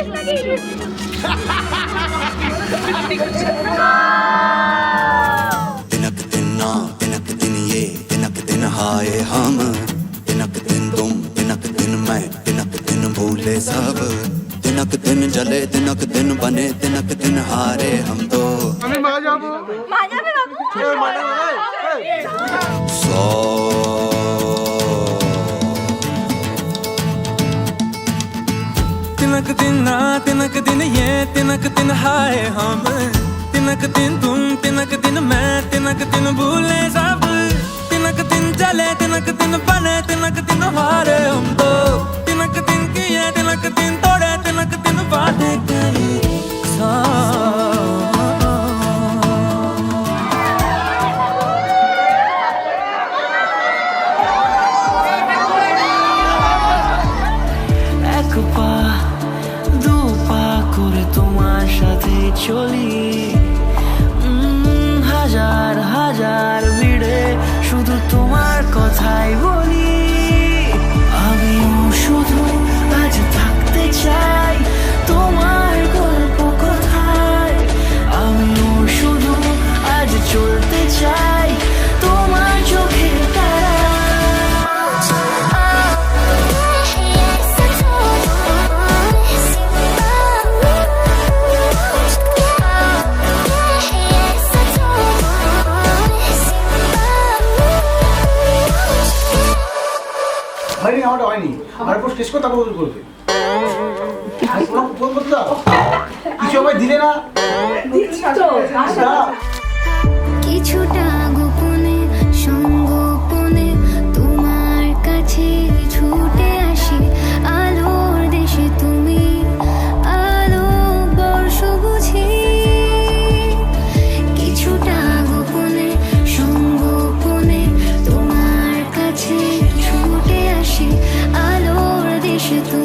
तिनक दिन ना तिनक दिन ये तिनक दिन हाय हम तिनक दिन तुम तिनक दिन मैं तिनक दिन भूले सब तिनक दिन जले तिनक दिन बने तिनक दिन हारे हम तो सौ तिनक दिन ना तिनक दिन ये तिनक दिन हाय हम तिनक दिन तुम तिनक दिन मैं तिनक दिन भूले सब तिनक दिन चले तिनक दिन बने तिनक दिन हारे हम तो तिनक दिन किए तिनक दिन तोड़े तिनक दिन बातें कही চলি হাজার হাজার ভিড়ে শুধু তোমার কথাই বলি আমিও শুধু আজ থাকতে চাই তোমার গল্প কথায় আমিও শুধু আজ চলতে চাই তোমার চোখের তারা হয়নি আমারটা হয়নি আর পুরো শেষ করে তারপর করবে ফোন করতে দাও কিছু আমায় দিলে না কিছুটা গোপনে সংগোপনে তোমার কাছে ছুটে আসি আলোর দেশে তুমি আলো বর্ষ বুঝি কিছুটা গোপনে সংগোপনে তোমার কাছে ছুটে আসি আলোর দেশে তুমি